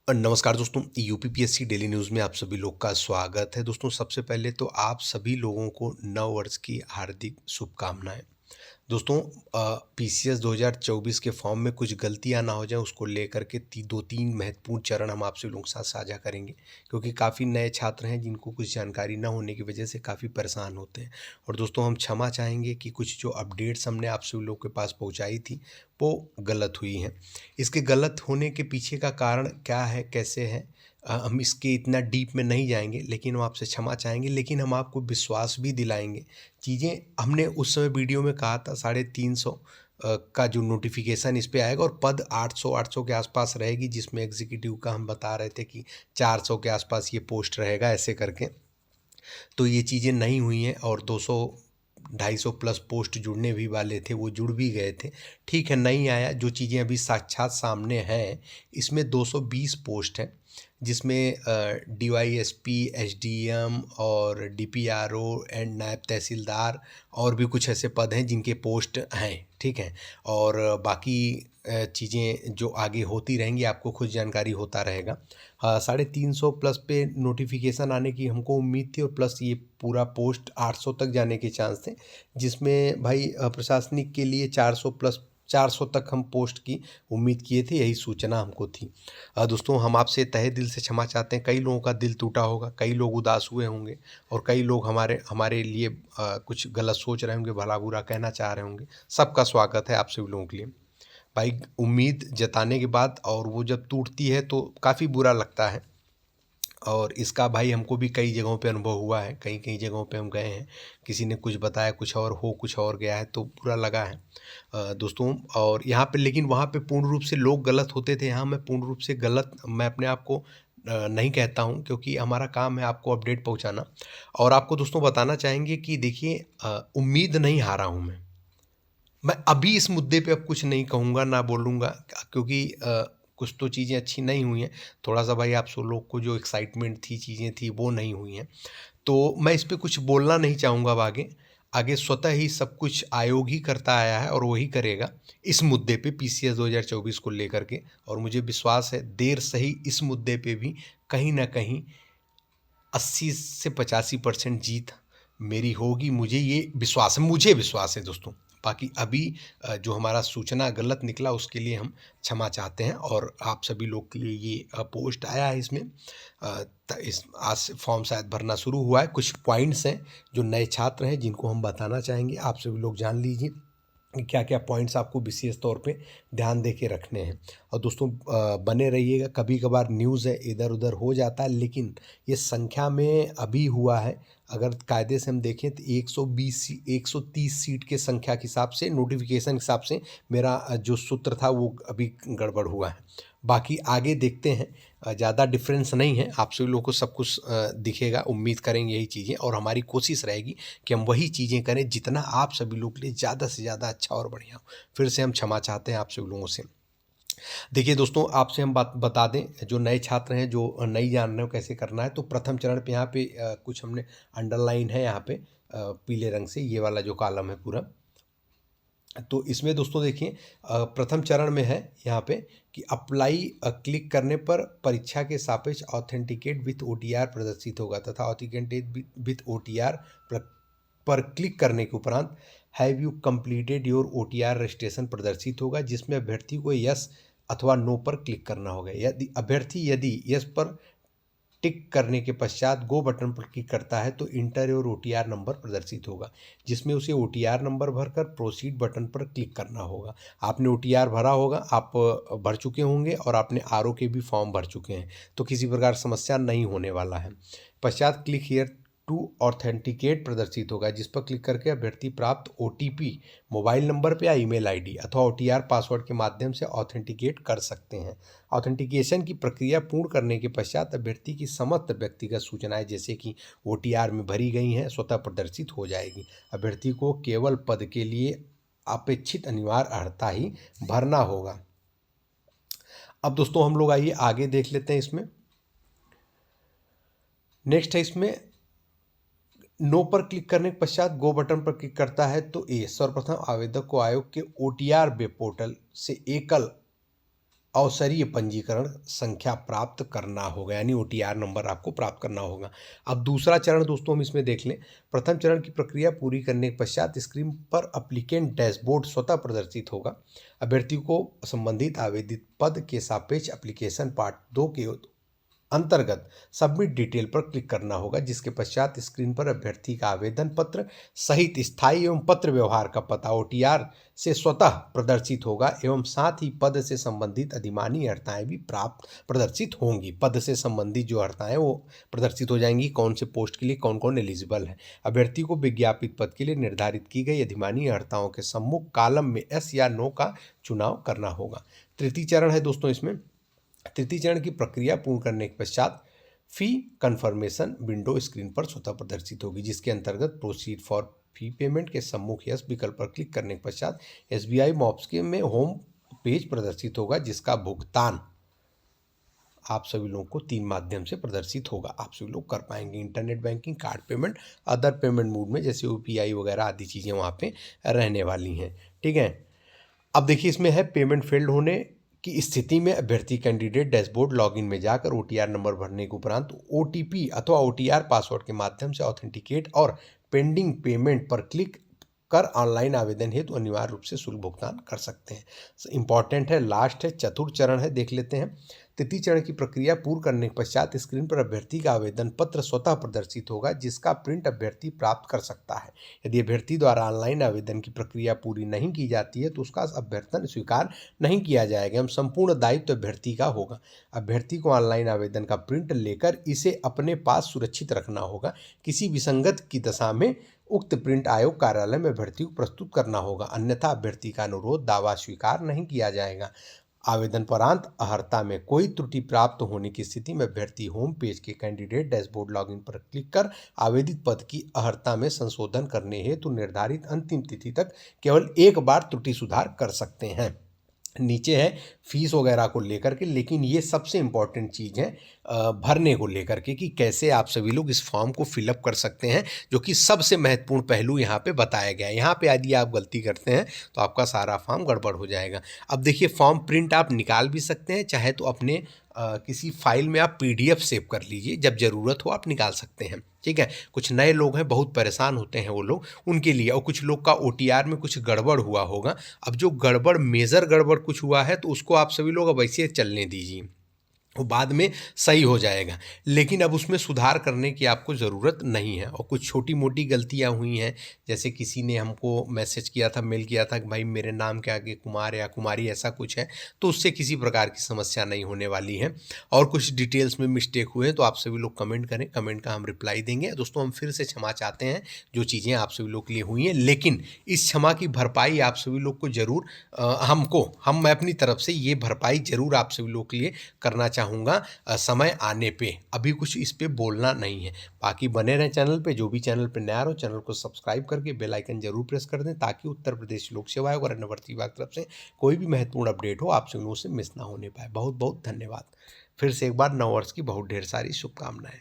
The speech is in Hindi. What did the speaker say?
नमस्कार दोस्तों, यूपीपीएससी डेली न्यूज़ में आप सभी लोग का स्वागत है। दोस्तों, सबसे पहले तो आप सभी लोगों को नव वर्ष की हार्दिक शुभकामनाएँ। दोस्तों, पीसीएस 2024 के फॉर्म में कुछ गलतियाँ ना हो जाएँ, उसको लेकर के 2-3 महत्वपूर्ण चरण हम आपसे लोगों के साथ साझा करेंगे, क्योंकि काफ़ी नए छात्र हैं जिनको कुछ जानकारी ना होने की वजह से काफ़ी परेशान होते हैं। और दोस्तों, हम क्षमा चाहेंगे कि कुछ जो अपडेट्स हमने आप सभी लोगों के पास पहुँचाई थी, वो गलत हुई हैं। इसके गलत होने के पीछे का कारण क्या है, कैसे है, हम इसके इतना डीप में नहीं जाएँगे, लेकिन हम आपसे क्षमा चाहेंगे, लेकिन हम आपको विश्वास भी दिलाएँगे। चीज़ें हमने उस समय वीडियो में कहा था 350 का जो नोटिफिकेशन इस पे आएगा और पद 800 के आसपास रहेगी, जिसमें एग्जीक्यूटिव का हम बता रहे थे कि 400 के आसपास ये पोस्ट रहेगा ऐसे करके। तो ये चीज़ें नहीं हुई हैं और 200 250 प्लस पोस्ट जुड़ने भी वाले थे, वो जुड़ भी गए थे। ठीक है, नहीं आया। जो चीज़ें अभी साक्षात सामने हैं, इसमें 220 पोस्ट हैं, जिसमें डीवाईएसपी, एसडीएम और डीपीआरओ एंड नायब तहसीलदार और भी कुछ ऐसे पद हैं जिनके पोस्ट हैं, ठीक है। और बाकी चीज़ें जो आगे होती रहेंगी, आपको खुद जानकारी होता रहेगा। हाँ, 350 प्लस पे नोटिफिकेशन आने की हमको उम्मीद थी और प्लस ये पूरा पोस्ट 800 तक जाने के चांस थे, जिसमें भाई प्रशासनिक के लिए 400 प्लस 400 तक हम पोस्ट की उम्मीद किए थे, यही सूचना हमको थी। दोस्तों, हम आपसे तहे दिल से क्षमा चाहते हैं। कई लोगों का दिल टूटा होगा, कई लोग उदास हुए होंगे और कई लोग हमारे हमारे लिए कुछ गलत सोच रहे होंगे, भला बुरा कहना चाह रहे होंगे। सबका स्वागत है आप सभी लोगों के लिए। भाई, उम्मीद जताने के बाद और वो जब टूटती है तो काफ़ी बुरा लगता है। और इसका भाई हमको भी कई जगहों पे अनुभव हुआ है, कई कई जगहों पे हम गए हैं, किसी ने कुछ बताया कुछ और हो कुछ और गया है, तो बुरा लगा है दोस्तों। और यहाँ पे लेकिन वहाँ पे पूर्ण रूप से लोग गलत होते थे, यहाँ मैं पूर्ण रूप से गलत मैं अपने आप को नहीं कहता हूँ, क्योंकि हमारा काम है आपको अपडेट पहुँचाना। और आपको दोस्तों बताना चाहेंगे कि देखिए, उम्मीद नहीं हारा हूँ मैं अभी इस मुद्दे पे अब कुछ नहीं कहूँगा, ना बोलूँगा, क्योंकि कुछ तो चीज़ें अच्छी नहीं हुई हैं। थोड़ा-सा भाई आप सब लोग को जो एक्साइटमेंट थी, चीज़ें थी, वो नहीं हुई हैं। तो मैं इस पे कुछ बोलना नहीं चाहूँगा अब आगे। आगे स्वतः ही सब कुछ आयोग ही करता आया है और वही करेगा इस मुद्दे पे, पीसीएस 2024 को लेकर के। और मुझे विश्वास है देर सही इस मुद्दे पे भी कहीं न कहीं 80 से 85% जीत मेरी होगी, मुझे विश्वास है दोस्तों। बाकी अभी जो हमारा सूचना गलत निकला उसके लिए हम क्षमा चाहते हैं और आप सभी लोग के लिए ये पोस्ट आया है इसमें। इस आज से फॉर्म शायद भरना शुरू हुआ है। कुछ पॉइंट्स हैं जो नए छात्र हैं जिनको हम बताना चाहेंगे, आप सभी लोग जान लीजिए क्या क्या पॉइंट्स आपको विशेष तौर पे ध्यान दे के रखने हैं। और दोस्तों, बने रहिएगा। कभी कभार न्यूज़ है इधर उधर हो जाता है, लेकिन ये संख्या में अभी हुआ है। अगर कायदे से हम देखें तो 130 सीट के संख्या के हिसाब से, नोटिफिकेशन के हिसाब से मेरा जो सूत्र था वो अभी गड़बड़ हुआ है। बाकी आगे देखते हैं। ज़्यादा डिफरेंस नहीं है, आप सभी लोगों को सब कुछ दिखेगा। उम्मीद करेंगे यही चीज़ें और हमारी कोशिश रहेगी कि हम वही चीज़ें करें जितना आप सभी लोग के लिए ज़्यादा से ज़्यादा अच्छा और बढ़िया हो। फिर से हम क्षमा चाहते हैं आप सभी लोगों से। देखिए दोस्तों, आपसे हम बात बता दें, जो नए छात्र हैं जो नहीं जान रहे हो कैसे करना है, तो प्रथम चरण पे यहाँ पे कुछ हमने अंडरलाइन है यहाँ पे पीले रंग से, ये वाला जो कॉलम है पूरा। तो इसमें दोस्तों देखिए, प्रथम चरण में है यहाँ पे कि अप्लाई क्लिक करने पर परीक्षा के सापेक्ष ऑथेंटिकेट विथ ओटीआर प्रदर्शित होगा तथा ऑथेंटिकेट विथ ओटीआर पर क्लिक करने के उपरांत have you completed your OTR registration प्रदर्शित होगा, जिसमें अभ्यर्थी को यस अथवा नो पर क्लिक करना होगा। यदि यस पर टिक करने के पश्चात गो बटन पर क्लिक करता है तो इंटर और ओटीआर नंबर प्रदर्शित होगा, जिसमें उसे ओटीआर नंबर भरकर प्रोसीड बटन पर क्लिक करना होगा। आपने ओटीआर भरा होगा, आप भर चुके होंगे और आपने आरओ के भी फॉर्म भर चुके हैं, तो किसी प्रकार समस्या नहीं होने वाला है। पश्चात क्लिक हियर टू ऑथेंटिकेट प्रदर्शित होगा, जिस पर क्लिक करके अभ्यर्थी प्राप्त ओटीपी मोबाइल नंबर पर या ईमेल आईडी अथवा ओटीआर पासवर्ड के माध्यम से ऑथेंटिकेट कर सकते हैं। ऑथेंटिकेशन की प्रक्रिया पूर्ण करने के पश्चात अभ्यर्थी की समस्त व्यक्तिगत सूचनाएं जैसे कि ओटीआर में भरी गई हैं स्वतः प्रदर्शित हो जाएगी। अभ्यर्थी को केवल पद के लिए अपेक्षित अनिवार्य अर्हता ही भरना होगा। अब दोस्तों हम लोग आइए आगे देख लेते हैं। इसमें नेक्स्ट है, इसमें नो पर क्लिक करने के पश्चात गो बटन पर क्लिक करता है तो सर्वप्रथम आवेदक को आयोग के ओटीआर वेब पोर्टल से एकल अवसरीय पंजीकरण संख्या प्राप्त करना होगा, यानी OTR नंबर आपको प्राप्त करना होगा। अब दूसरा चरण दोस्तों हम इसमें देख लें। प्रथम चरण की प्रक्रिया पूरी करने के पश्चात स्क्रीन पर एप्लीकेंट डैशबोर्ड स्वतः प्रदर्शित होगा। अभ्यर्थी को संबंधित आवेदित पद के सापेक्ष एप्लीकेशन पार्ट 2 के अंतर्गत सबमिट डिटेल पर क्लिक करना होगा, जिसके पश्चात स्क्रीन पर अभ्यर्थी का आवेदन पत्र सहित स्थायी एवं पत्र व्यवहार का पता OTR से स्वतः प्रदर्शित होगा एवं साथ ही पद से संबंधित अधिमानी अर्हताएं भी प्राप्त प्रदर्शित होंगी। पद से संबंधित जो अर्हताएं वो प्रदर्शित हो जाएंगी, कौन से पोस्ट के लिए कौन कौन एलिजिबल है। अभ्यर्थी को विज्ञापित पद के लिए निर्धारित की गई अधिमानी अर्हताओं के सम्मुख कॉलम में यस या नो का चुनाव करना होगा। तृतीय चरण है दोस्तों इसमें। तृतीय चरण की प्रक्रिया पूर्ण करने के पश्चात फी कन्फर्मेशन विंडो स्क्रीन पर स्वतः प्रदर्शित होगी, जिसके अंतर्गत प्रोसीड फॉर फी पेमेंट के सम्मुख यस विकल्प पर क्लिक करने के पश्चात SBI मॉप्स के में होम पेज प्रदर्शित होगा, जिसका भुगतान आप सभी लोगों को 3 माध्यम से प्रदर्शित होगा। आप सभी लोग कर पाएंगे internet banking, card payment, other payment mode में, जैसे UPI वगैरह आदि चीज़ें वहाँ पे रहने वाली हैं। ठीक है। अब देखिए इसमें है पेमेंट फेल्ड होने की स्थिति में अभ्यर्थी कैंडिडेट डैशबोर्ड लॉगिन में जाकर OTR नंबर भरने के उपरांत OTP अथवा OTR पासवर्ड के माध्यम से ऑथेंटिकेट और पेंडिंग पेमेंट पर क्लिक कर ऑनलाइन आवेदन हेतु अनिवार्य रूप से शुल्क भुगतान कर सकते हैं। इंपॉर्टेंट है, लास्ट है, चतुर्थ चरण है, देख लेते हैं। तृतीय चरण की प्रक्रिया पूर्ण करने के पश्चात स्क्रीन पर अभ्यर्थी का आवेदन पत्र स्वतः प्रदर्शित होगा, जिसका प्रिंट अभ्यर्थी प्राप्त कर सकता है। यदि अभ्यर्थी द्वारा ऑनलाइन आवेदन की प्रक्रिया पूरी नहीं की जाती है तो उसका अभ्यर्थन स्वीकार नहीं किया जाएगा एवं संपूर्ण दायित्व अभ्यर्थी का होगा। अभ्यर्थी को ऑनलाइन आवेदन का प्रिंट लेकर इसे अपने पास सुरक्षित रखना होगा। किसी विसंगत की दशा में उक्त प्रिंट आयोग कार्यालय में अभ्यर्थी को प्रस्तुत करना होगा, अन्यथा अभ्यर्थी का अनुरोध दावा स्वीकार नहीं किया जाएगा। आवेदन परांत अर्हता में कोई त्रुटि प्राप्त होने की स्थिति में अभ्यर्थी होम पेज के कैंडिडेट डैशबोर्ड लॉगिन पर क्लिक कर आवेदित पद की अर्हता में संशोधन करने हेतु निर्धारित अंतिम तिथि तक केवल एक बार त्रुटि सुधार कर सकते हैं। नीचे है फीस वगैरह को लेकर के, लेकिन ये सबसे इम्पॉर्टेंट चीज़ है भरने को लेकर के कि कैसे आप सभी लोग इस फॉर्म को फिलअप कर सकते हैं, जो कि सबसे महत्वपूर्ण पहलू यहाँ पे बताया गया है। यहाँ पे यदि आप गलती करते हैं तो आपका सारा फॉर्म गड़बड़ हो जाएगा। अब देखिए फॉर्म प्रिंट आप निकाल भी सकते हैं, चाहे तो अपने किसी फाइल में आप PDF सेव कर लीजिए, जब ज़रूरत हो आप निकाल सकते हैं। ठीक है। कुछ नए लोग हैं, बहुत परेशान होते हैं वो लोग, उनके लिए, और कुछ लोग का OTR में कुछ गड़बड़ हुआ होगा। अब जो गड़बड़ मेजर गड़बड़ कुछ हुआ है तो उसको आप सभी लोग अब ऐसे चलने दीजिए, वो बाद में सही हो जाएगा, लेकिन अब उसमें सुधार करने की आपको ज़रूरत नहीं है। और कुछ छोटी मोटी गलतियां हुई हैं, जैसे किसी ने हमको मैसेज किया था, मेल किया था कि भाई मेरे नाम के आगे कुमार या कुमारी ऐसा कुछ है, तो उससे किसी प्रकार की समस्या नहीं होने वाली है। और कुछ डिटेल्स में मिस्टेक हुए हैं तो आप सभी लोग कमेंट करें, कमेंट का हम रिप्लाई देंगे। दोस्तों हम फिर से क्षमा चाहते हैं जो चीज़ें आप सभी लोग के लिए हुई हैं, लेकिन इस क्षमा की भरपाई आप सभी लोग को ज़रूर मैं अपनी तरफ से ये भरपाई ज़रूर आप सभी लोग के लिए करना चाहूँगा समय आने पे। अभी कुछ इस पे बोलना नहीं है। बाकी बने रहें चैनल पे। जो भी चैनल पे नया हो चैनल को सब्सक्राइब करके बेल आइकन जरूर प्रेस कर दें, ताकि उत्तर प्रदेश लोक सेवा आयोग और अन्य भर्ती विभाग की तरफ से कोई भी महत्वपूर्ण अपडेट हो आप सभी लोगों से मिस ना होने पाए। बहुत बहुत धन्यवाद। फिर से एक बार नव वर्ष की बहुत ढेर सारी शुभकामनाएं।